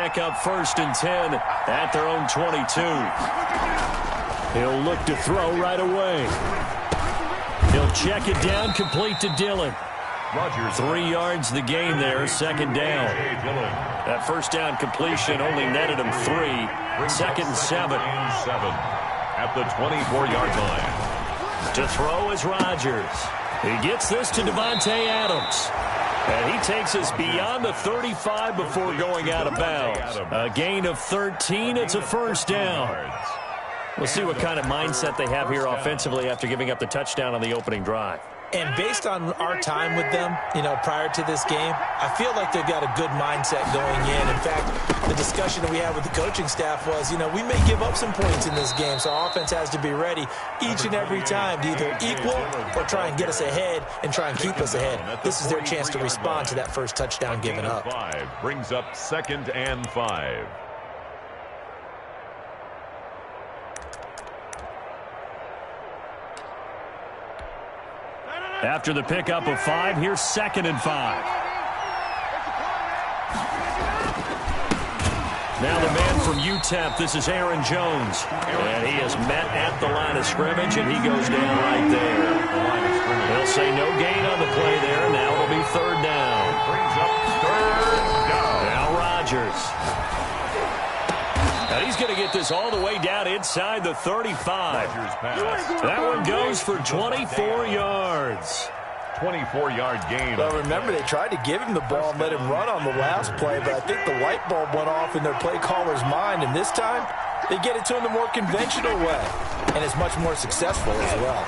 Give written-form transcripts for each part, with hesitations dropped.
Back up 1st and 10 at their own 22. He'll look to throw right away. He'll check it down, complete to Dillon. 3 yards the gain there, 2nd down. That 1st down completion only netted him 3. 2nd and 7. At the 24-yard line. To throw is Rodgers. He gets this to Davante Adams. And he takes us beyond the 35 before going out of bounds. A gain of 13. It's a 1st down. We'll see what kind of mindset they have here offensively after giving up the touchdown on the opening drive. And based on our time with them, prior to this game, I feel like they've got a good mindset going in. In fact, the discussion that we had with the coaching staff was, we may give up some points in this game, so our offense has to be ready each and every time to either equal or try and get us ahead and try and keep us ahead. This is their chance to respond to that first touchdown given up. 5 brings up 2nd and 5. After the pickup of 5, here's 2nd and 5. Now the man from UTEP, this is Aaron Jones. And he is met at the line of scrimmage, and he goes down right there. They'll say no gain on the play there. Now it'll be 3rd down. Brings up 3rd down. Now Rodgers. And he's going to get this all the way down inside the 35. That one goes for 24 yards. 24-yard gain. Well, remember, they tried to give him the ball and let him run on the last play, but I think the light bulb went off in their play caller's mind, and this time they get it to him the more conventional way, and it's much more successful as well.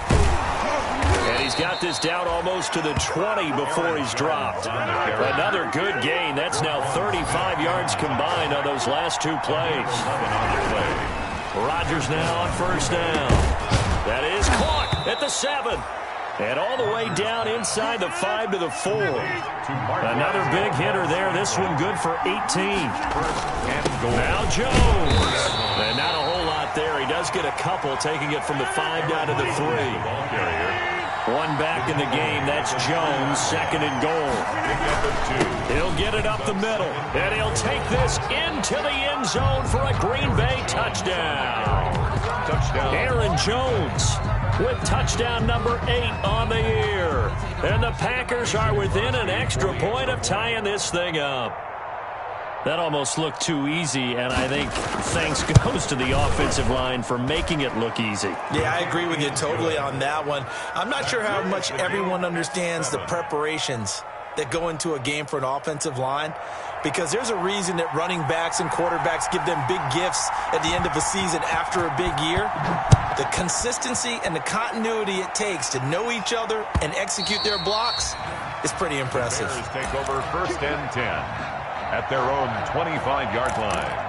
And he's got this down almost to the 20 before he's dropped. Another good gain. That's now 35 yards combined on those last 2 plays. Rodgers now on 1st down. That is caught at the 7. And all the way down inside the 5 to the 4. Another big hitter there. This one good for 18. Now Jones. And not a whole lot there. He does get a couple, taking it from the 5 down to the 3. One back in the game. That's Jones, 2nd and goal. He'll get it up the middle, and he'll take this into the end zone for a Green Bay touchdown. Aaron Jones with touchdown number 8 on the year. And the Packers are within an extra point of tying this thing up. That almost looked too easy, and I think thanks goes to the offensive line for making it look easy. Yeah, I agree with you totally on that one. I'm not sure how much everyone understands the preparations that go into a game for an offensive line, because there's a reason that running backs and quarterbacks give them big gifts at the end of a season after a big year. The consistency and the continuity it takes to know each other and execute their blocks is pretty impressive. The Bears take over 1st and 10. At their own 25-yard line.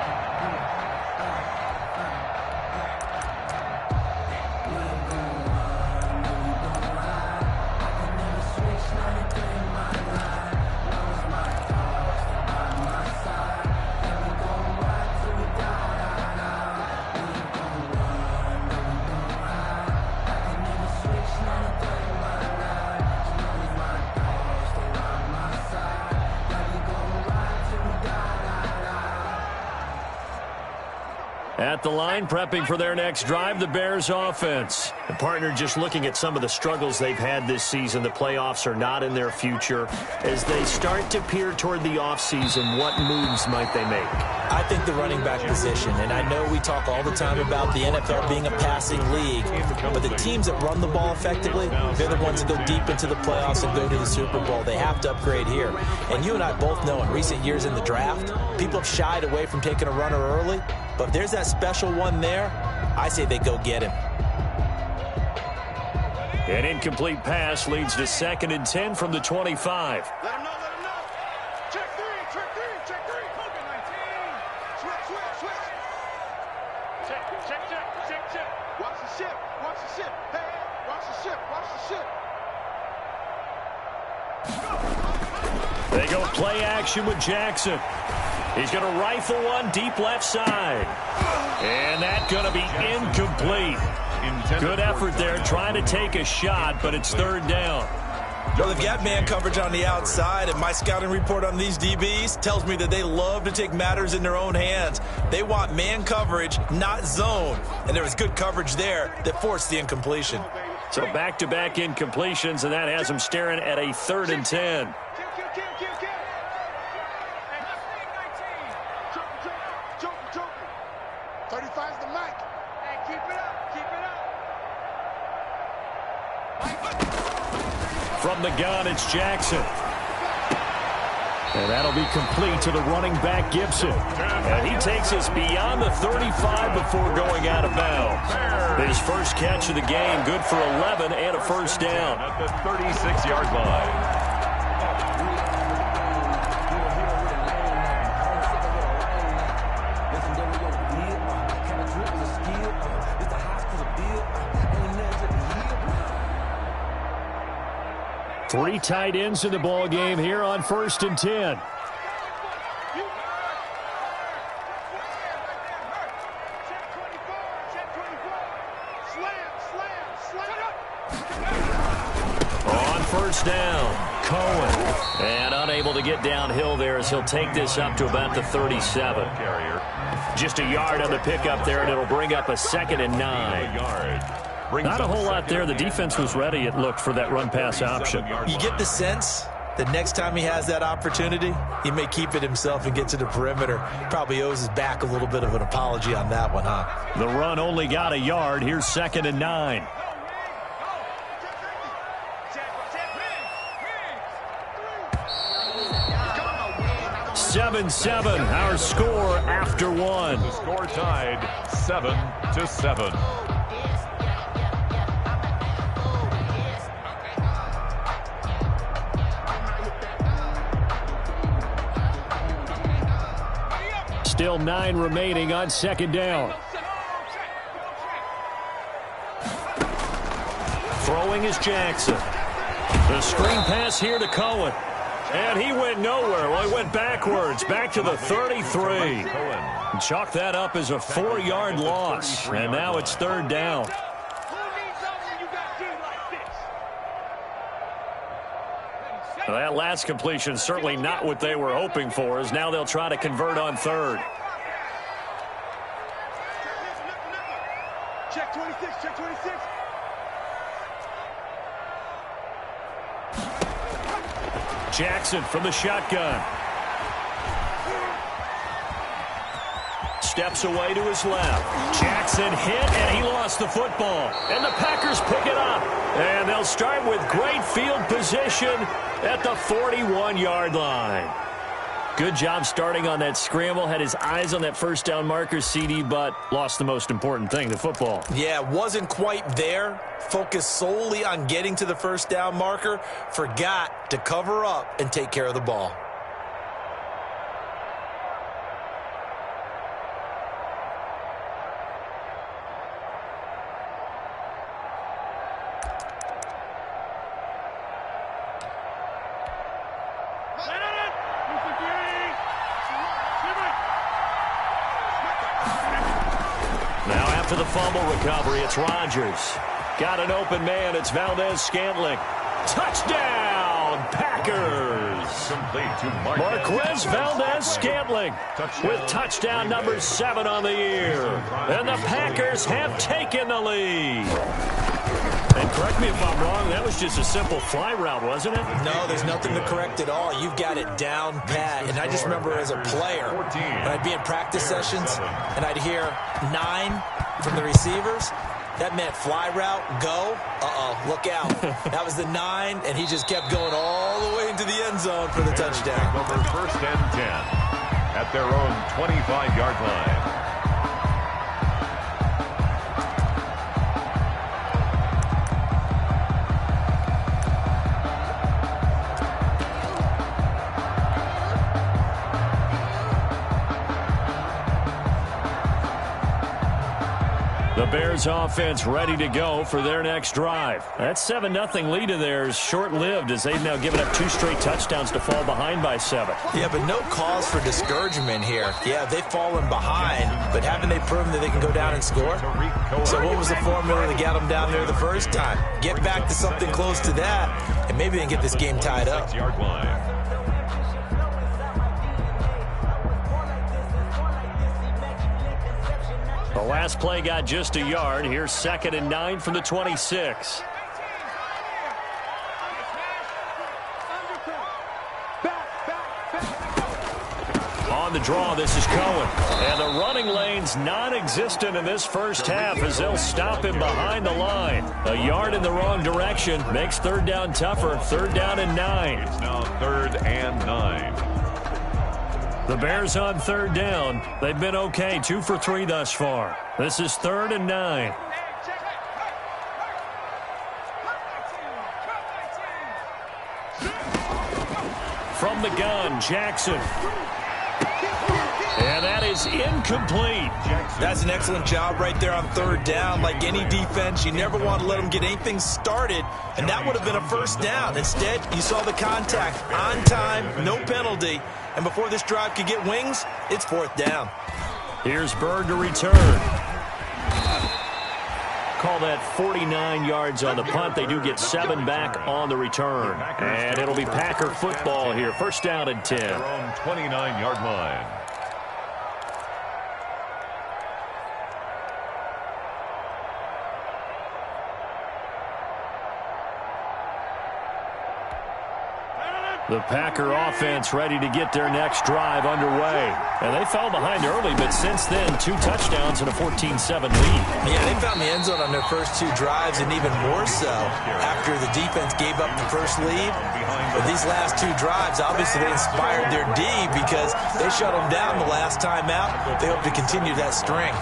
At the line, prepping for their next drive, the Bears offense. The partner just looking at some of the struggles they've had this season. The playoffs are not in their future. As they start to peer toward the offseason, what moves might they make? I think the running back position, and I know we talk all the time about the NFL being a passing league, but the teams that run the ball effectively, they're the ones that go deep into the playoffs and go to the Super Bowl. They have to upgrade here. And you and I both know in recent years in the draft, people have shied away from taking a runner early, but if there's that special one there, I say they go get him. An incomplete pass leads to 2nd and 10 from the 25. Let him know, let him know. Check 3, check 3, check 3. Poker 19. Switch. Check. Watch the ship. Hey, watch the ship. They go play action with Jackson. He's going to rifle one deep left side. And that's going to be incomplete. Good effort there trying to take a shot, but it's 3rd down. Well, they've got man coverage on the outside, and my scouting report on these DBs tells me that they love to take matters in their own hands. They want man coverage, not zone. And there was good coverage there that forced the incompletion. So back-to-back incompletions, and that has them staring at a 3rd and 10. 35's the mic. Hey, keep it up, keep it up. From the gun, it's Jackson. And that'll be complete to the running back, Gibson. And he takes us beyond the 35 before going out of bounds. His first catch of the game, good for 11 and a first down. At the 36-yard line. Three tight ends in the ball game here on 1st and 10. On 1st down, Cohen. And unable to get downhill there as he'll take this up to about the 37. Just a yard on the pickup there, and it'll bring up a 2nd and 9. Not a whole lot there. The defense was ready, it looked, for that run-pass option. You get the sense that next time he has that opportunity, he may keep it himself and get to the perimeter. Probably owes his back a little bit of an apology on that one, huh? The run only got a yard. Here's 2nd and 9. Seven, our score after one. The score tied 7-7. Still 9 remaining on 2nd down. Throwing is Jackson. The screen pass here to Cohen. And he went nowhere. Well, he went backwards, back to the 33. Chalk that up as a 4-yard loss. And now it's 3rd down. Well, that last completion certainly not what they were hoping for, as now they'll try to convert on 3rd. Check 26, check 26. Jackson from the shotgun. Steps away to his left. Jackson hit, and he lost the football. And the Packers pick it up. And they'll start with great field position at the 41-yard line. Good job starting on that scramble. Had his eyes on that first down marker, CD, but lost the most important thing, the football. Yeah, wasn't quite there. Focused solely on getting to the first down marker. Forgot to cover up and take care of the ball. For the fumble recovery, it's Rodgers. Got an open man. It's Valdez-Scantling. Touchdown, Packers. Complete to Marquez Valdez-Scantling with touchdown number 7 on the year. And the Packers have taken the lead. And correct me if I'm wrong, that was just a simple fly route, wasn't it? No, there's nothing to correct at all. You've got it down pat. And I just remember as a player, when I'd be in practice sessions, and I'd hear 9 from the receivers, that meant fly route, go. Look out. That was the 9, and he just kept going all the way into the end zone for the touchdown. Over 1st and 10 at their own 25-yard line. The Bears offense ready to go for their next drive. That 7-0 lead of theirs short-lived as they've now given up 2 straight touchdowns to fall behind by 7. Yeah, but no cause for discouragement here. Yeah, they've fallen behind, but haven't they proven that they can go down and score? So what was the formula that got them down there the first time? Get back to something close to that, and maybe they can get this game tied up. 6-yard line. The last play got just a yard. Here's 2nd and 9 from the 26. On the draw, this is Cohen. And the running lane's non-existent in this first half as they'll stop him behind the line. A yard in the wrong direction makes 3rd down tougher. 3rd down and 9. It's now 3rd and 9. The Bears on 3rd down. They've been okay, 2 for 3 thus far. This is 3rd and 9. From the gun, Jackson. And that is incomplete. That's an excellent job right there on 3rd down. Like any defense, you never want to let them get anything started, and that would have been a 1st down. Instead, you saw the contact on time, no penalty. And before this drive could get wings, it's 4th down. Here's Bird to return. Call that 49 yards on the punt. They do get 7 back on the return. And it'll be Packer football here. 1st down and 10. Their own 29-yard line. The Packer offense ready to get their next drive underway. And they fell behind early, but since then, 2 touchdowns and a 14-7 lead. Yeah, they found the end zone on their first 2 drives, and even more so after the defense gave up the first lead. But these last 2 drives, obviously they inspired their D because they shut them down the last time out. They hope to continue that string.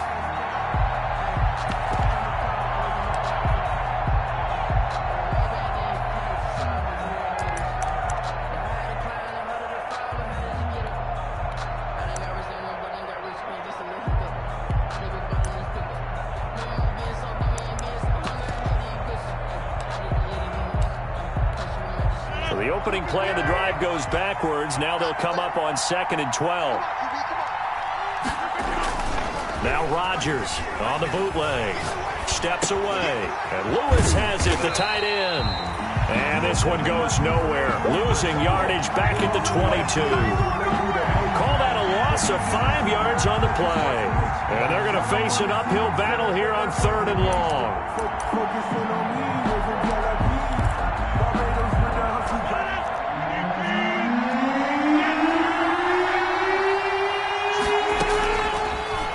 The opening play of the drive goes backwards. Now they'll come up on 2nd and 12. Now Rodgers on the bootleg. Steps away. And Lewis has it, the tight end. And this one goes nowhere. Losing yardage back at the 22. Call that a loss of 5 yards on the play. And they're going to face an uphill battle here on 3rd and long.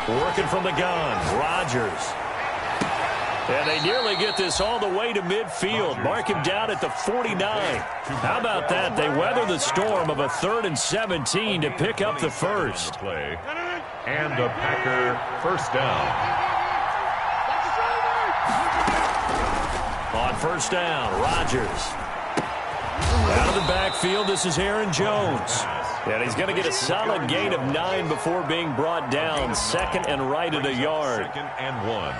Working from the gun, Rodgers. And they nearly get this all the way to midfield. Mark him down at the 49. How about that? They weather the storm of a 3rd and 17 to pick up the first. And a Packer 1st down. On 1st down, Rodgers. Out of the backfield, this is Aaron Jones. And he's going to get a solid gain of 9 before being brought down. 2nd and right at a yard. 2nd and 1.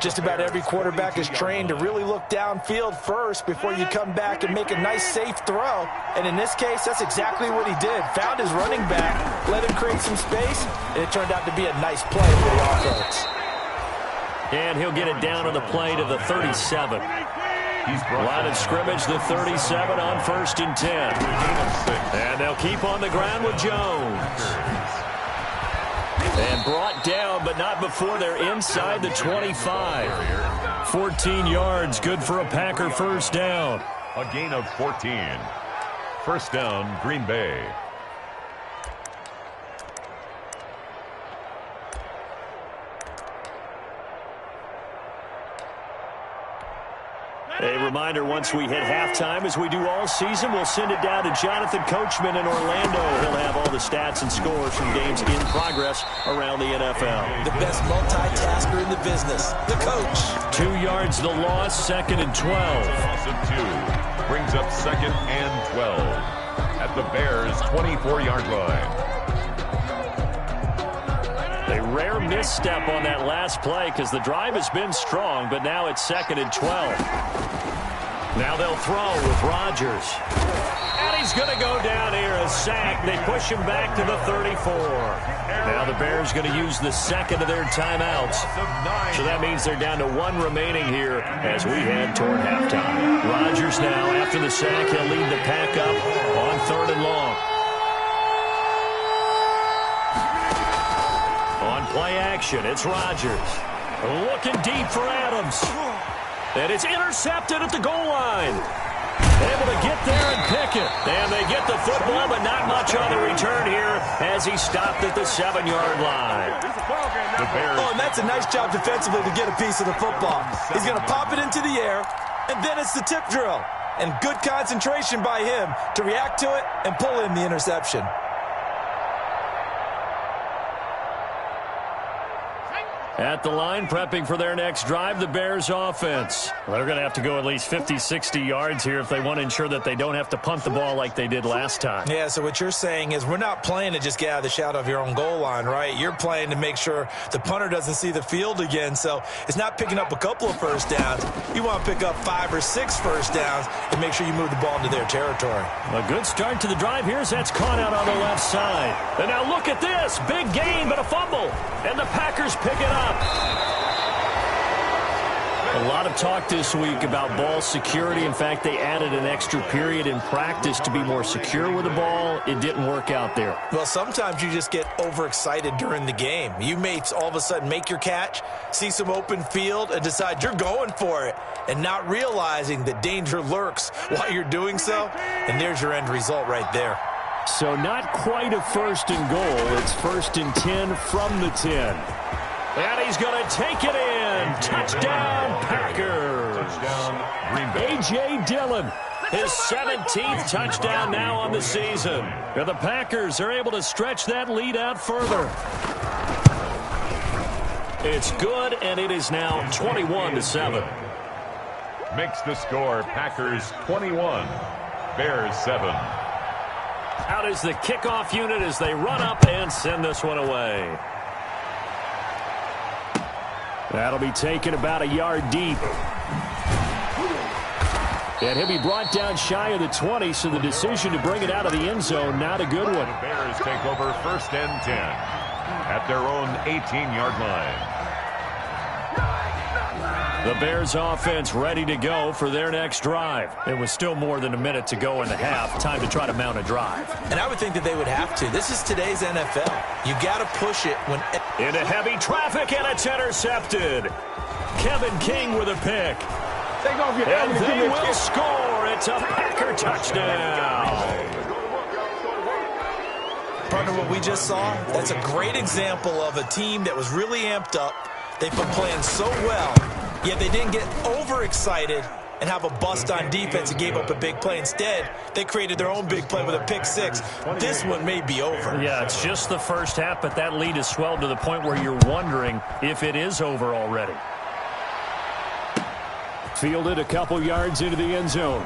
Just about every quarterback is trained to really look downfield first before you come back and make a nice, safe throw. And in this case, that's exactly what he did. Found his running back, let him create some space, and it turned out to be a nice play for the offense. And he'll get it down on the play to the 37. Line of scrimmage, the 37 on 1st and 10. And they'll keep on the ground with Jones. And brought down, but not before they're inside the 25. 14 yards, good for a Packer 1st down. A gain of 14. 1st down, Green Bay. A reminder, once we hit halftime, as we do all season, we'll send it down to Jonathan Coachman in Orlando. He'll have all the stats and scores from games in progress around the NFL. The best multitasker in the business, the coach. 2 yards the loss, 2nd and 12. Loss of 2 brings up 2nd and 12 at the Bears' 24-yard line. They rare misstep on that last play because the drive has been strong, but now it's 2nd and 12. Now they'll throw with Rodgers. And he's going to go down here, a sack. They push him back to the 34. Now the Bears going to use the second of their timeouts. So that means they're down to 1 remaining here as we head toward halftime. Rodgers now, after the sack, he'll lead the pack up on 3rd and long. On play action, it's Rodgers. Looking deep for Adams. And it's intercepted at the goal line. Able to get there and pick it. And they get the football, but not much on the return here as he stopped at the 7-yard line. Oh, and that's a nice job defensively to get a piece of the football. He's going to pop it into the air, and then it's the tip drill. And good concentration by him to react to it and pull in the interception. At the line, prepping for their next drive, the Bears offense. Well, they're going to have to go at least 50, 60 yards here if they want to ensure that they don't have to punt the ball like they did last time. Yeah, so what you're saying is we're not playing to just get out of the shadow of your own goal line, right? You're playing to make sure the punter doesn't see the field again. So it's not picking up a couple of first downs. You want to pick up 5 or 6 first downs and make sure you move the ball into their territory. A good start to the drive here as that's caught out on the left side. And now look at this. Big gain, but a fumble. And the Packers pick it up. A lot of talk this week about ball security. In fact, they added an extra period in practice to be more secure with the ball. It didn't work out there. Well, sometimes you just get overexcited during the game. You may all of a sudden make your catch, see some open field, and decide you're going for it, and not realizing that danger lurks while you're doing so. And there's your end result right there. So not quite a 1st and goal. It's 1st and 10 from the 10. And he's going to take it in. Touchdown, Packers. Touchdown, Green Bay. A.J. Dillon, his 17th touchdown now on the season. And the Packers are able to stretch that lead out further. It's good, and it is now 21-7. Makes the score Packers 21, Bears 7. Out is the kickoff unit as they run up and send this one away. That'll be taken about a yard deep. And he'll be brought down shy of the 20, so the decision to bring it out of the end zone, not a good one. The Bears take over 1st and 10 at their own 18-yard line. The Bears offense ready to go for their next drive. It was still more than a minute to go in the half. Time to try to mount a drive. And I would think that they would have to. This is today's NFL. You got to push it when... Into heavy traffic, and it's intercepted. Kevin King with a pick. And they will score. It's a Packer touchdown. Partner, what we just saw, that's a great example of a team that was really amped up. They've been playing so well, yet they didn't get overexcited and have a bust on defense and gave up a big play. Instead, they created their own big play with a pick 6. This one may be over. Yeah, it's just the first half, but that lead has swelled to the point where you're wondering if it is over already. Fielded a couple yards into the end zone.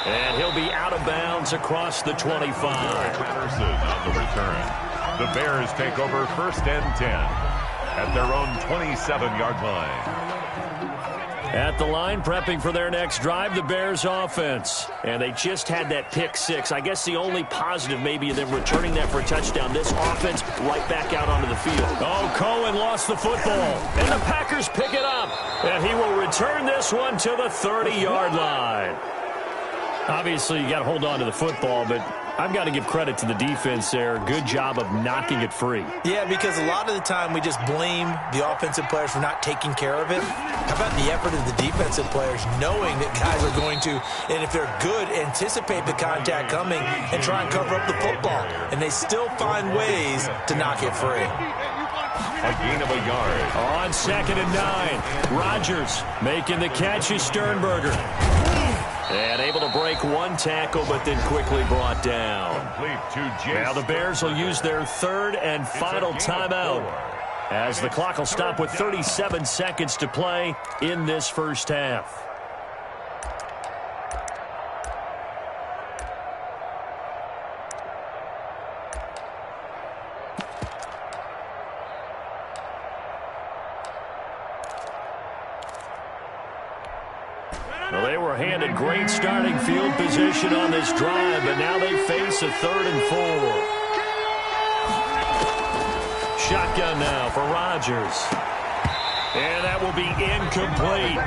And he'll be out of bounds across the 25. Patterson on the return. The Bears take over 1st and 10 at their own 27-yard line. At the line, prepping for their next drive, the Bears offense. And they just had that pick 6. I guess the only positive maybe of them returning that for a touchdown. This offense right back out onto the field. Oh, Cohen lost the football. And the Packers pick it up. And he will return this one to the 30-yard line. Obviously, you got to hold on to the football, but I've got to give credit to the defense there. Good job of knocking it free. Yeah, because a lot of the time we just blame the offensive players for not taking care of it. How about the effort of the defensive players knowing that guys are going to, and if they're good, anticipate the contact coming and try and cover up the football. And they still find ways to knock it free. A gain of a yard. On 2nd and 9, Rodgers making the catch is Sternberger. And able to break one tackle, but then quickly brought down. Now the Bears will use their 3rd and final timeout, as the clock will stop with 37 seconds to play in this first half. handed great starting field position on this drive, but now they face a 3rd and 4. Shotgun now for Rodgers. And that will be incomplete.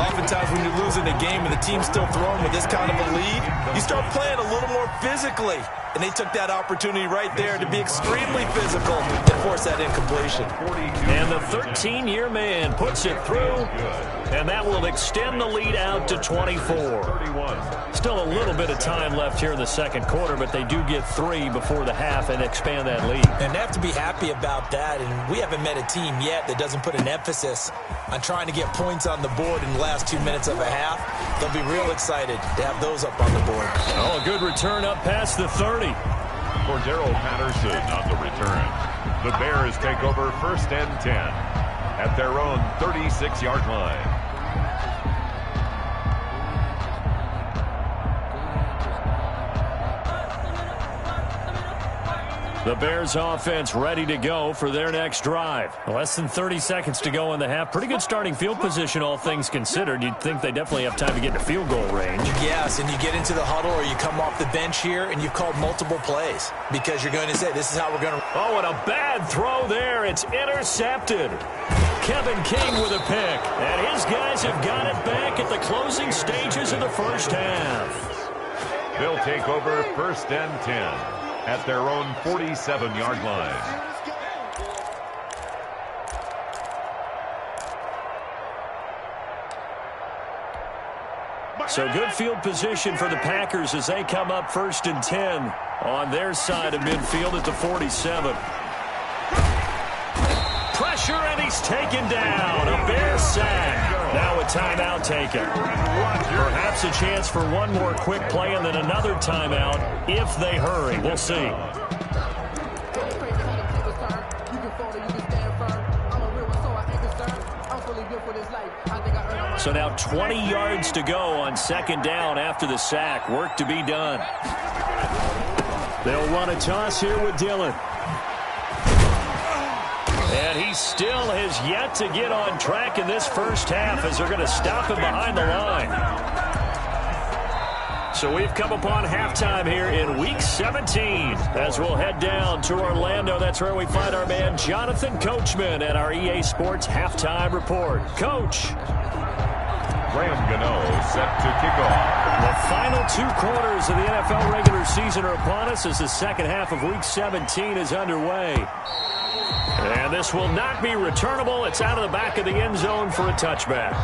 Oftentimes when you're losing a game and the team's still throwing with this kind of a lead, you start playing a little more physically. And they took that opportunity right there to be extremely physical and force that incompletion. And the 13-year man puts it through, and that will extend the lead out to 24. Still a little bit of time left here in the second quarter, but they do get 3 before the half and expand that lead. And they have to be happy about that, and we haven't met a team yet that doesn't put an emphasis on trying to get points on the board in the last 2 minutes of a half. They'll be real excited to have those up on the board. Oh, a good return up past the 30. Cordero Patterson on the return. The Bears take over 1st and 10 at their own 36-yard line. The Bears offense ready to go for their next drive. Less than 30 seconds to go in the half. Pretty good starting field position, all things considered. You'd think they definitely have time to get to field goal range. Yes, and you get into the huddle or you come off the bench here and you've called multiple plays because you're going to say, this is how we're going to... Oh, and a bad throw there. It's intercepted. Kevin King with a pick. And his guys have got it back at the closing stages of the first half. They'll take over 1st and 10 at their own 47-yard line. So good field position for the Packers as they come up 1st and 10 on their side of midfield at the 47. Pressure, and he's taken down. A Bear sack. Now a timeout taken. Perhaps a chance for one more quick play and then another timeout if they hurry. We'll see. So now 20 yards to go on 2nd down after the sack. Work to be done. They'll run a toss here with Dillon. And he still has yet to get on track in this first half as they're going to stop him behind the line. So we've come upon halftime here in Week 17 as we'll head down to Orlando. That's where we find our man Jonathan Coachman at our EA Sports Halftime Report. Coach. Graham Gano set to kick off. The final 2 quarters of the NFL regular season are upon us as the second half of Week 17 is underway. And this will not be returnable. It's out of the back of the end zone for a touchback.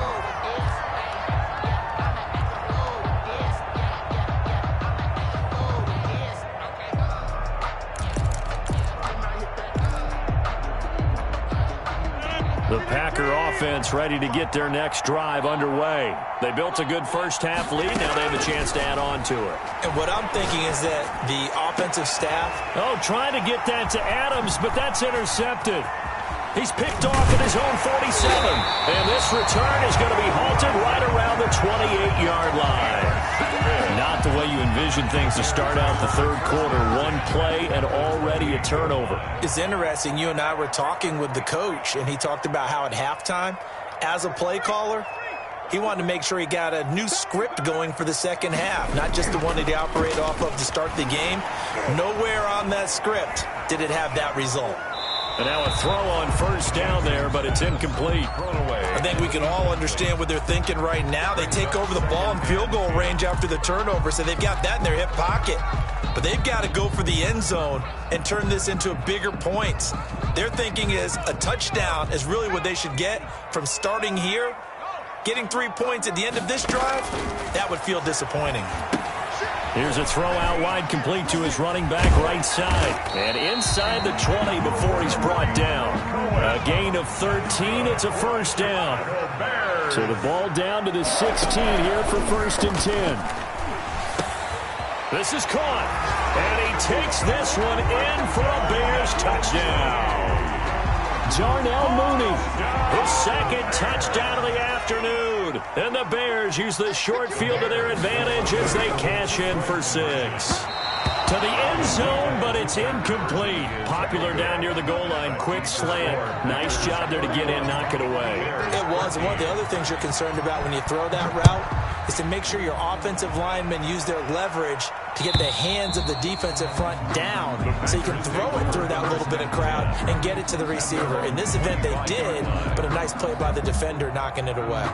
The Packer offense ready to get their next drive underway. They built a good first half lead. Now they have a chance to add on to it. And what I'm thinking is that the offensive staff... Oh, trying to get that to Adams, but that's intercepted. He's picked off at his own 47. And this return is going to be halted right around the 28-yard line. Not the way you envision things to start out the third quarter. One play and already a turnover. It's interesting. You and I were talking with the coach, and he talked about how at halftime, as a play caller, he wanted to make sure he got a new script going for the second half, not just the one that he operated off of to start the game. Nowhere on that script did it have that result. And now a throw on first down there, but it's incomplete. I think we can all understand what they're thinking right now. They take over the ball in field goal range after the turnover, so they've got that in their hip pocket. But they've got to go for the end zone and turn this into bigger points. Their thinking is a touchdown is really what they should get from starting here. Getting 3 points at the end of this drive, that would feel disappointing. Here's a throw out wide, complete to his running back right side. And inside the 20 before he's brought down. A gain of 13. It's a first down. So the ball down to the 16 here for 1st and 10. This is caught. And he takes this one in for a Bears touchdown. Darnell Mooney, his second touchdown of the afternoon. And the Bears use the short field to their advantage as they cash in for 6. To the end zone, but it's incomplete. Popular down near the goal line. Quick slant. Nice job there to get in, knock it away. It was. And one of the other things you're concerned about when you throw that route is to make sure your offensive linemen use their leverage to get the hands of the defensive front down so you can throw it through that little bit of crowd and get it to the receiver. In this event, they did, but a nice play by the defender knocking it away.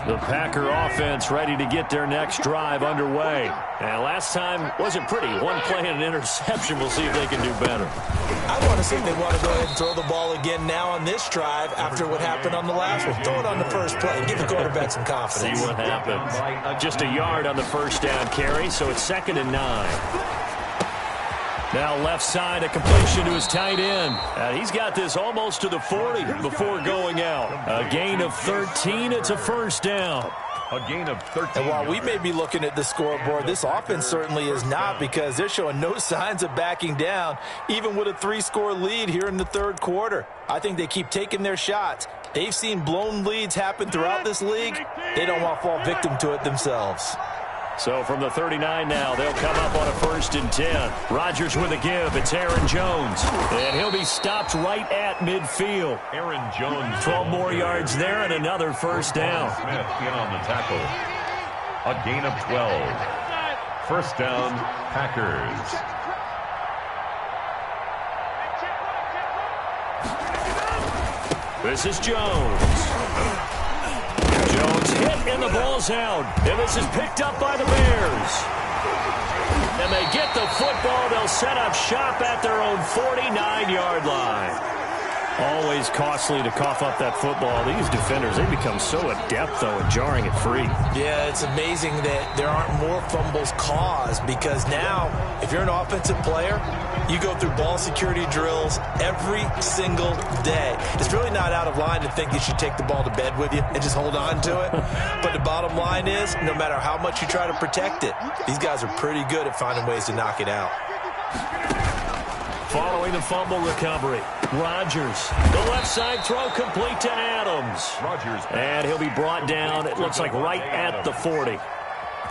The Packer offense ready to get their next drive underway. And last time wasn't pretty. One play and an interception. We'll see if they can do better. I want to see if they want to go ahead and throw the ball again now on this drive after what happened on the last one. Throw it on the first play. Give the quarterback some confidence. See what happens. Just a yard on the first down carry, so it's 2nd and 9. Now left side, a completion to his tight end. He's got this almost to the 40 before going out. A gain of 13. It's a first down. A gain of 13. And while we may be looking at the scoreboard, this offense certainly is not, because they're showing no signs of backing down, even with a 3-score lead here in the third quarter. I think they keep taking their shots. They've seen blown leads happen throughout this league. They don't want to fall victim to it themselves. So from the 39 now, they'll come up on a 1st and 10. Rodgers with a give. It's Aaron Jones. And he'll be stopped right at midfield. Aaron Jones. 12 more yards there and another first down. Smith in on the tackle. A gain of 12. First down, Packers. This is Jones. Jones hit and the ball's out. And this is picked up by the Bears. And they get the football. They'll set up shop at their own 49-yard line. Always costly to cough up that football. These defenders, they become so adept, though, at jarring it free. Yeah, it's amazing that there aren't more fumbles caused, because now, if you're an offensive player, you go through ball security drills every single day. It's really not out of line to think you should take the ball to bed with you and just hold on to it. But the bottom line is, no matter how much you try to protect it, these guys are pretty good at finding ways to knock it out. Following the fumble recovery, Rodgers. The left side throw complete to Adams. Rodgers. And he'll be brought down, it looks like right at the 40.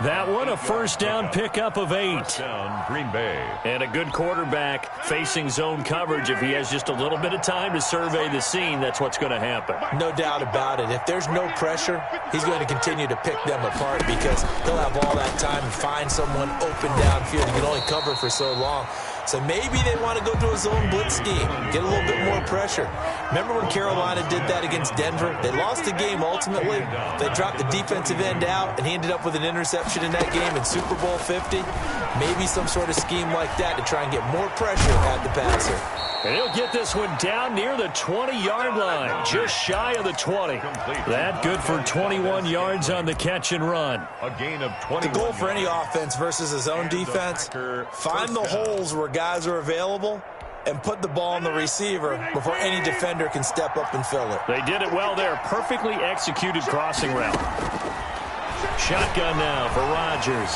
That one, a first down pickup of 8. First down, Green Bay. And a good quarterback facing zone coverage. If he has just a little bit of time to survey the scene, that's what's going to happen. No doubt about it. If there's no pressure, he's going to continue to pick them apart, because he'll have all that time to find someone open downfield. He can only cover for so long. So maybe they want to go to a zone blitz scheme, get a little bit more pressure. Remember when Carolina did that against Denver? They lost the game ultimately. They dropped the defensive end out, and he ended up with an interception in that game in Super Bowl 50. Maybe some sort of scheme like that to try and get more pressure at the passer. And he'll get this one down near the 20-yard line, just shy of the 20. That good for 21 yards on the catch and run. A gain of 20. The goal for any offense versus a zone defense, find the holes where guys are available and put the ball on the receiver before any defender can step up and fill it. They did it well there. Perfectly executed crossing route. Shotgun now for Rodgers.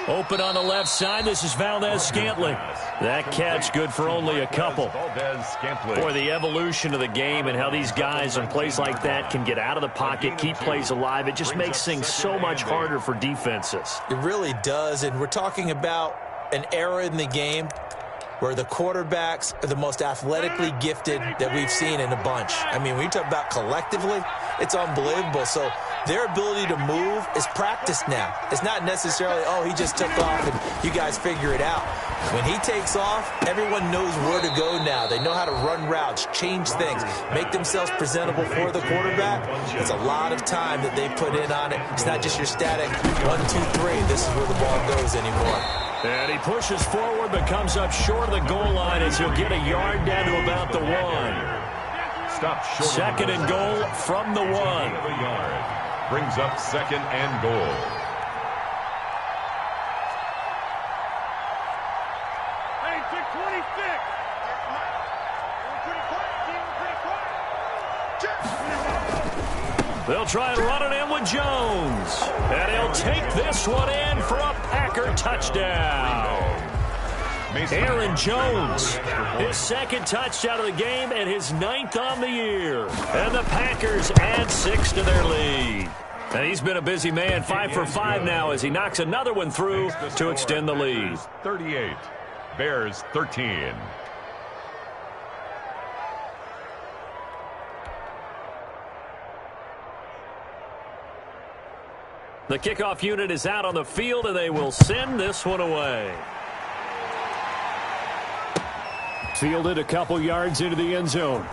Open on the left side. This is Valdez-Scantling. That catch good for only a couple. Boy, the evolution of the game and how these guys on plays like that can get out of the pocket, keep plays alive, it just makes things so much harder for defenses. It really does, and we're talking about an era in the game where the quarterbacks are the most athletically gifted that we've seen in a bunch. I mean, when you talk about collectively, it's unbelievable. So their ability to move is practiced now. It's not necessarily, oh, he just took off and you guys figure it out. When he takes off, everyone knows where to go now. They know how to run routes, change things, make themselves presentable for the quarterback. It's a lot of time that they put in on it. It's not just your static 1, 2, 3. This is where the ball goes anymore. And he pushes forward but comes up short of the goal line as he'll get a yard down to about the 1. Stop short. Second and goal from the 1. Brings up second and goal. Hey, 26. They'll try and run it in with Jones. And he'll take this one in for a Packer touchdown. Aaron Jones, his second touchdown of the game and his 9th on the year. And the Packers add 6 to their lead. And he's been a busy man, 5 for 5 now as he knocks another one through to extend the lead. 38, Bears 13. The kickoff unit is out on the field, and they will send this one away. Fielded a couple yards into the end zone.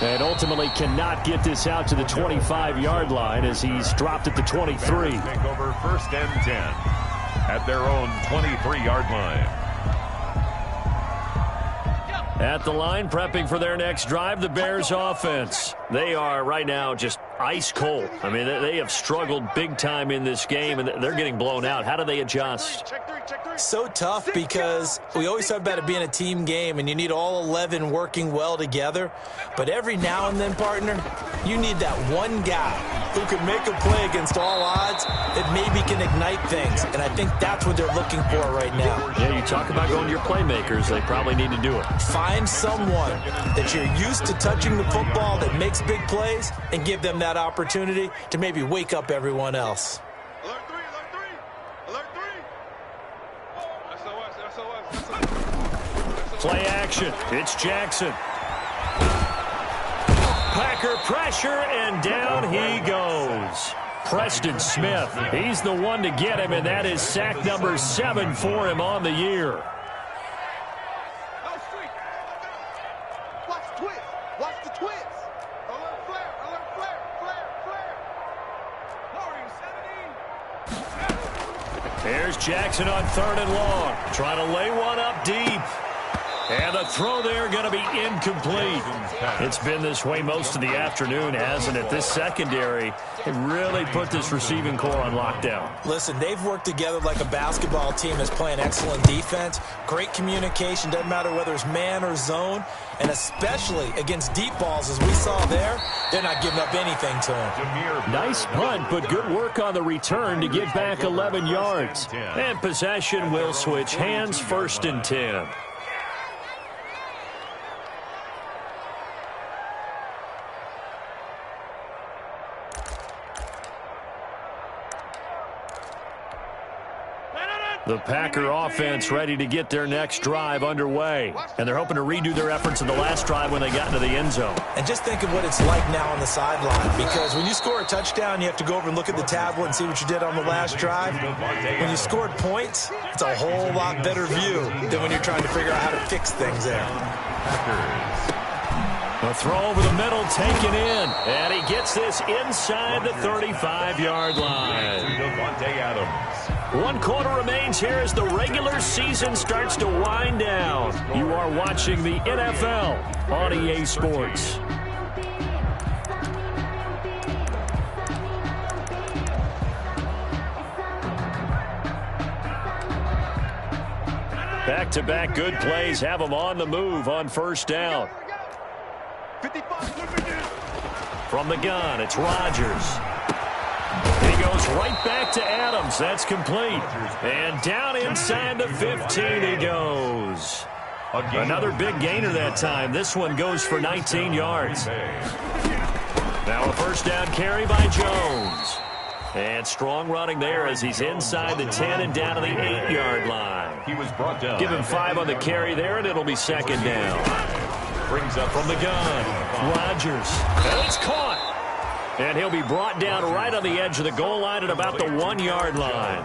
And ultimately cannot get this out to the 25-yard line as he's dropped at the 23. Take over 1st and 10 at their own 23-yard line. At the line, prepping for their next drive, the Bears offense. They are right now just ice cold. I mean, they have struggled big time in this game, and they're getting blown out. How do they adjust? So tough because we always talk about it being a team game, and you need all 11 working well together. But every now and then, partner, you need that one guy who can make a play against all odds that maybe can ignite things. And I think that's what they're looking for right now. Yeah, you talk about going to your playmakers. They probably need to do it. Find someone that you're used to touching the football that makes big plays and give them that opportunity to maybe wake up everyone else. Alert 3, alert 3, alert 3. Play action. It's Jackson. Packer pressure, and down he goes. Preston Smith, he's the one to get him, and that is sack number 7 for him on the year. No streak. Watch the twist. Watch the twist. Alert flare. Alert flare. Flare. Flare. Lowering 70. There's Jackson on 3rd and long. Trying to lay one up deep. And the throw there going to be incomplete. It's been this way most of the afternoon, hasn't it? This secondary have really put this receiving core on lockdown. Listen, they've worked together like a basketball team that's playing excellent defense. Great communication, doesn't matter whether it's man or zone. And especially against deep balls, as we saw there, they're not giving up anything to them. Nice punt, but good work on the return to get back 11 yards. And possession will switch hands, 1st and 10. The Packer offense ready to get their next drive underway. And they're hoping to redo their efforts in the last drive when they got into the end zone. And just think of what it's like now on the sideline. Because when you score a touchdown, you have to go over and look at the tablet and see what you did on the last drive. When you scored points, it's a whole lot better view than when you're trying to figure out how to fix things there. A throw over the middle, taken in. And he gets this inside the 35-yard line. Devontae Adams. 1 quarter remains here as the regular season starts to wind down. You are watching the NFL on EA Sports. Back-to-back good plays have them on the move on 1st down. From the gun, it's Rodgers. He goes right back to Adams. That's complete. And down inside the 15 he goes. Another big gainer that time. This one goes for 19 yards. Now a 1st down carry by Jones. And strong running there as he's inside the 10 and down to the 8-yard line. He was brought down. Give him 5 on the carry there, and it'll be 2nd down. Brings up From the gun, Rodgers. And it's caught. And he'll be brought down right on the edge of the goal line at about the 1-yard line.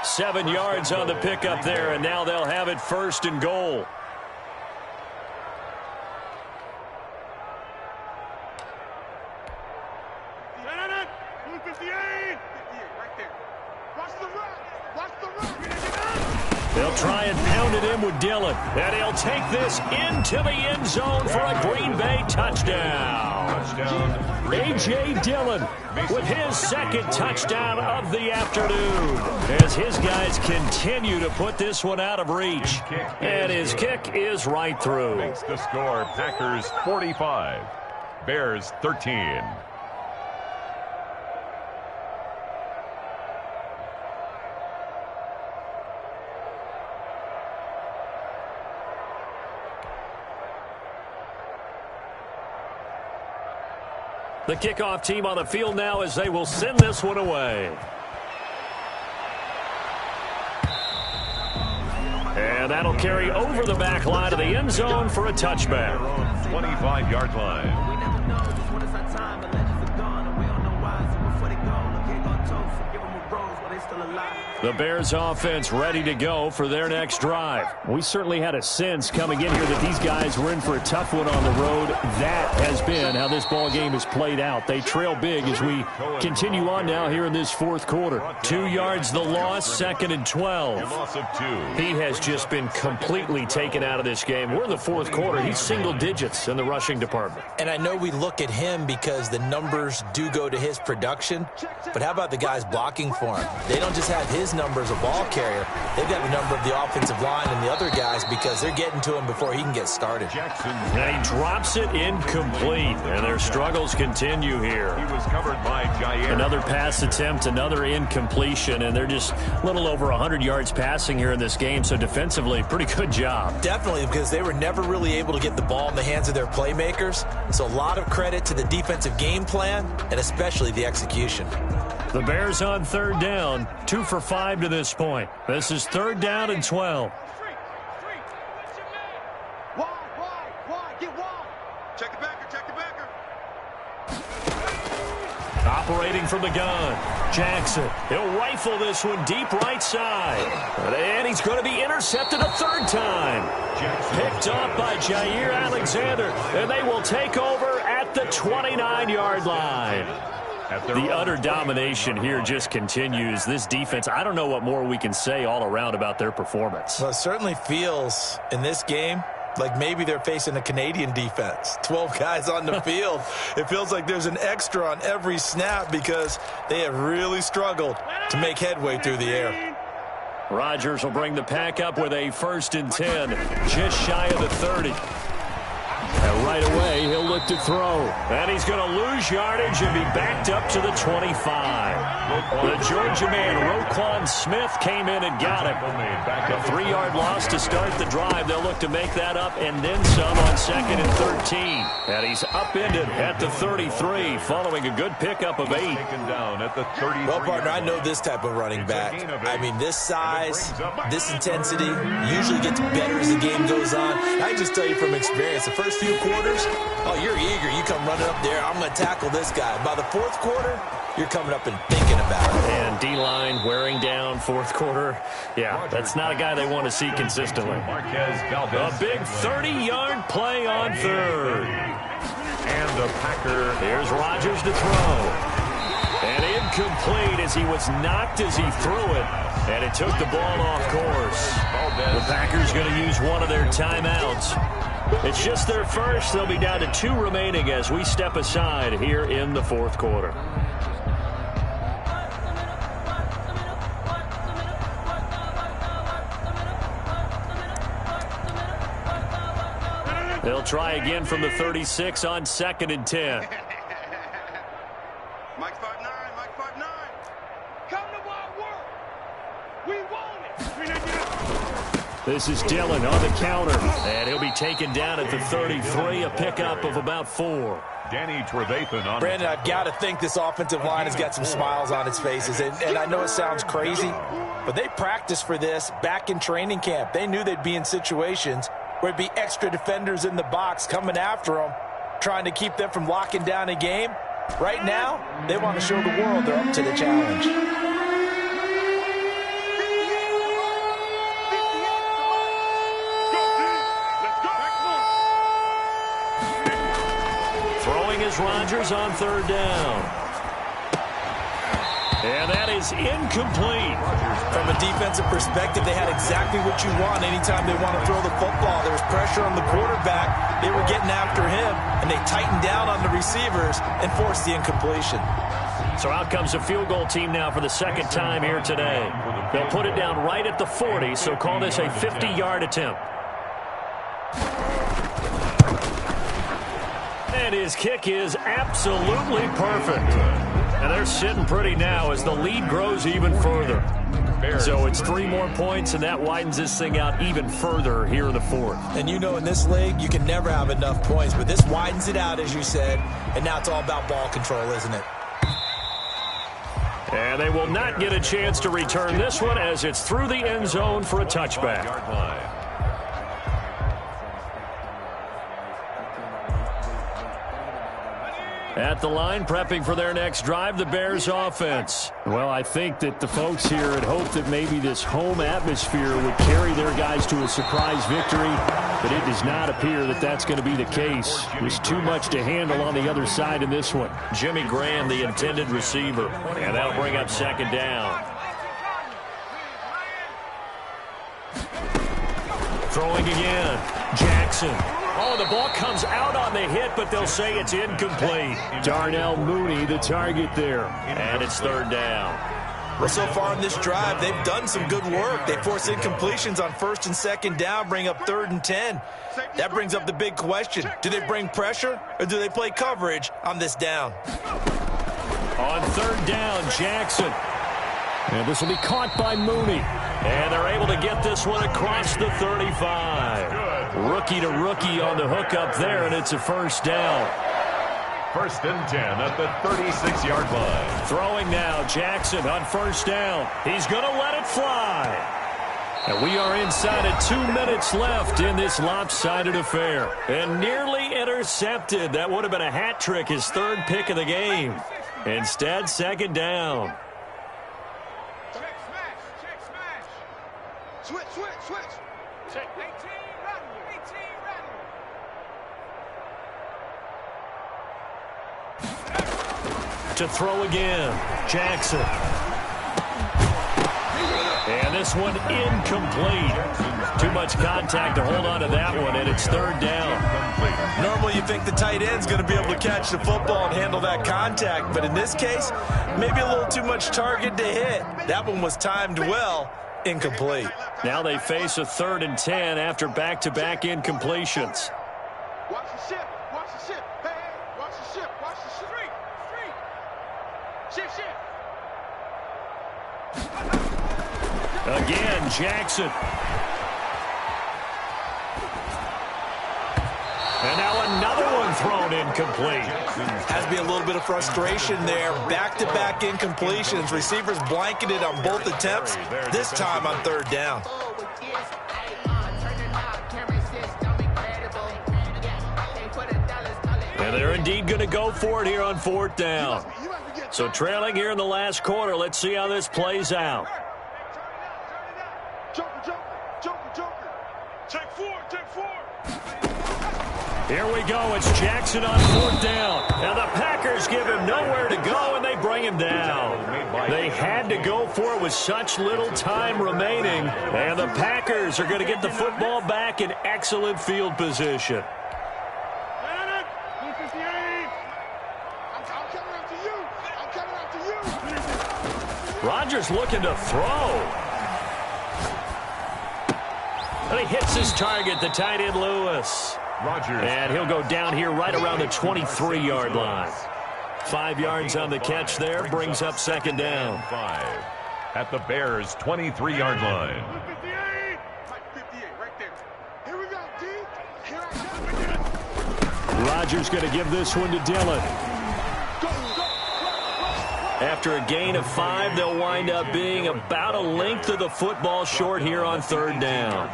7 yards on the pickup there, and now they'll have it 1st and goal. They'll try and pound it in with Dillon. And he'll take this into the end zone for a Green Bay touchdown. A.J. Dillon with his 2nd touchdown of the afternoon as his guys continue to put this one out of reach. And his kick is right through. Makes the score Packers 45, Bears 13. The kickoff team on the field now as they will send this one away. And that'll carry over the back line of the end zone for a touchback. 25-yard line. The Bears offense ready to go for their next drive. We certainly had a sense coming in here that these guys were in for a tough one on the road. That has been how this ball game has played out. They trail big as we continue on now here in this fourth quarter. 2 yards the loss, 2nd and 12. Loss of 2. He has just been completely taken out of this game. We're in the fourth quarter. He's single digits in the rushing department. And I know we look at him because the numbers do go to his production, but how about the guys blocking for him? They don't just have his number as a ball carrier. They've got the number of the offensive line and the other guys because they're getting to him before he can get started. And he drops it incomplete, and their struggles continue here. He was covered by Jair. Another pass attempt, another incompletion, and they're just a little over 100 yards passing here in this game, so defensively, pretty good job. Definitely, because they were never really able to get the ball in the hands of their playmakers, so a lot of credit to the defensive game plan and especially the execution. The Bears on 3rd down, 2 for 5 to this point. This is 3rd down and 12. Wide, get wide. Check the backer. Operating from the gun, Jackson. He'll rifle this one deep right side. And he's going to be intercepted a 3rd time. Picked off by Jair Alexander. And they will take over at the 29-yard line. The utter domination here just continues. This defense, I don't know what more we can say all around about their performance. Well, it certainly feels in this game like maybe they're facing a Canadian defense. 12 guys on the field. It feels like there's an extra on every snap because they have really struggled to make headway through the air. Rodgers will bring the pack up with a 1st and 10, just shy of the 30. And right away, he'll look to throw. And he's going to lose yardage and be backed up to the 25. The Georgia man, Roquan Smith, came in and got him. A 3-yard loss to start the drive. They'll look to make that up and then some on 2nd and 13. And he's upended at the 33, following a good pickup of 8. Taken down at the 33. Well, partner, I know this type of running back. I mean, this size, this intensity usually gets better as the game goes on. I can just tell you from experience, the first few quarters, oh, you're eager. You come running up there. I'm going to tackle this guy. By the 4th quarter, you're coming up and thinking about it. And D-line wearing down 4th quarter. Yeah, that's not a guy they want to see consistently. A big 30-yard play on 3rd. And the Packer. Here's Rodgers to throw. And incomplete as he was knocked as he threw it. And it took the ball off course. The Packers going to use one of their timeouts. It's just their first. They'll be down to 2 remaining as we step aside here in the 4th quarter. They'll try again from the 36 on 2nd and 10. Mike 5'9", Mike 5'9". Come to wild work. We want it. This is Dillon on the counter. And he'll be taken down at the 33, a pickup of about 4. Danny Trevathan on. Brandon, I've got to think this offensive line has got some smiles on its faces. And I know it sounds crazy, but they practiced for this back in training camp. They knew they'd be in situations where it'd be extra defenders in the box coming after them, trying to keep them from locking down a game. Right now, they want to show the world they're up to the challenge. Throwing is Rodgers on 3rd down. And that is incomplete. From a defensive perspective, they had exactly what you want anytime they want to throw the football. There was pressure on the quarterback. They were getting after him, and they tightened down on the receivers and forced the incompletion. So out comes a field goal team now for the 2nd time here today. They'll put it down right at the 40, so call this a 50-yard attempt. And his kick is absolutely perfect. And they're sitting pretty now as the lead grows even further. So it's 3 more points, and that widens this thing out even further here in the fourth. And you know, in this league, you can never have enough points, but this widens it out, as you said, and now it's all about ball control, isn't it? And they will not get a chance to return this one as it's through the end zone for a touchback. At the line, prepping for their next drive, the Bears offense. Well, I think that the folks here had hoped that maybe this home atmosphere would carry their guys to a surprise victory, but it does not appear that that's going to be the case. There's too much to handle on the other side in this one. Jimmy Graham, the intended receiver, and that'll bring up second down. Throwing again, Jackson. Oh, the ball comes out on the hit, but they'll say it's incomplete. Darnell Mooney, the target there. And it's third down. Well, so far in this drive, they've done some good work. They force incompletions on first and second down, bring up 3rd and 10. That brings up the big question. Do they bring pressure, or do they play coverage on this down? On third down, Jackson. And this will be caught by Mooney. And they're able to get this one across the 35. Rookie to rookie on the hook up there, and it's a first down. 1st and 10 at the 36-yard line. Throwing now, Jackson on first down. He's going to let it fly. And we are inside of 2 minutes left in this lopsided affair. And nearly intercepted. That would have been a hat trick, his 3rd pick of the game. Instead, second down. Check smash. Switch. Check 18, run. 18, run. To throw again, Jackson. And this one incomplete. Too much contact to hold on to that one, and it's third down. Normally you think the tight end's going to be able to catch the football and handle that contact, but in this case, maybe a little too much target to hit. That one was timed well, incomplete. Now they face a 3rd and 10 after back-to-back incompletions. Watch the ship. Hey, watch the ship. Street. Ship. Again, Jackson. And now another one thrown incomplete. Has to be a little bit of frustration there. Back-to-back incompletions. Receivers blanketed on both attempts, this time on 3rd down. And they're indeed going to go for it here on 4th down. So trailing here in the last quarter. Let's see how this plays out. Joker. Take four. Here we go. It's Jackson on 4th down. Now the Packers give him nowhere to go, and they bring him down. They had to go for it with such little time remaining. And the Packers are going to get the football back in excellent field position. Rodgers looking to throw. And he hits his target, the tight end Lewis. Rodgers. And he'll go down here right around the 23-yard line. 5 yards on the catch there, brings up second down. 5 at the Bears' 23-yard line. 58, right there. Here we go, D. Here I come. Rodgers going to give this one to Dillon. After a gain of 5, they'll wind up being about a length of the football short here on 3rd down.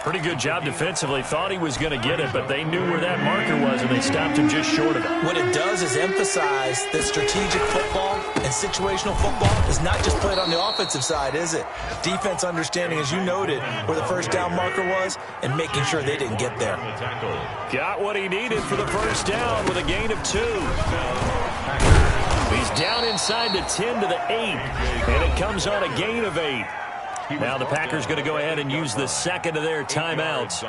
Pretty good job defensively. Thought he was going to get it, but they knew where that marker was, and they stopped him just short of it. What it does is emphasize that strategic football and situational football is not just played on the offensive side, is it? Defense understanding, as you noted, where the first down marker was and making sure they didn't get there. Got what he needed for the first down with a gain of 2. He's down inside the 10 to the 8, and it comes on a gain of 8. Now the Packers going to go ahead and use the second of their timeouts.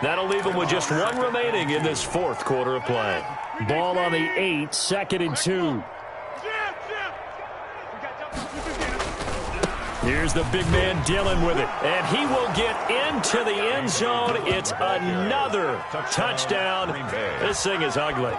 That'll leave them with just 1 remaining in this 4th quarter of play. Ball on the 8, 2nd and 2. Here's the big man Dillon with it, and he will get into the end zone. It's another touchdown. This thing is ugly.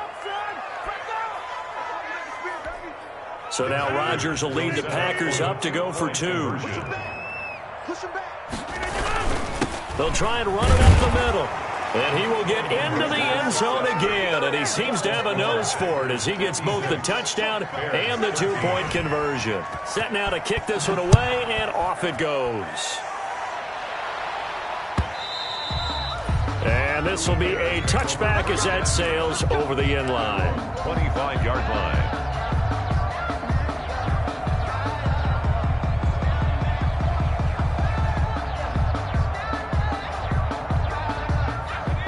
So now Rodgers will lead the Packers up to go for 2. Push him back. Push him back. They'll try and run it up the middle. And he will get into the end zone again. And he seems to have a nose for it as he gets both the touchdown and the 2-point conversion. Set now to kick this one away, and off it goes. And this will be a touchback as that sails over the end line. 25-yard line.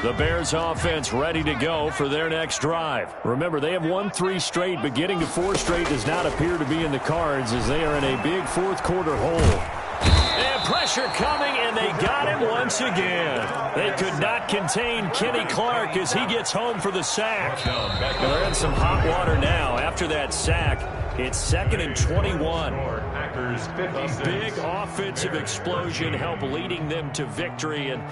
The Bears offense ready to go for their next drive. Remember, they have won 3 straight, but getting to 4 straight does not appear to be in the cards as they are in a big fourth-quarter hole. And pressure coming, and they got him once again. They could not contain Kenny Clark as he gets home for the sack. They're in some hot water now. After that sack, it's 2nd and 21. A big offensive explosion helped leading them to victory. And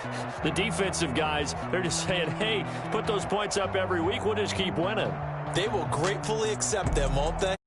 the defensive guys, they're just saying, hey, put those points up every week. We'll just keep winning. They will gratefully accept them, won't they?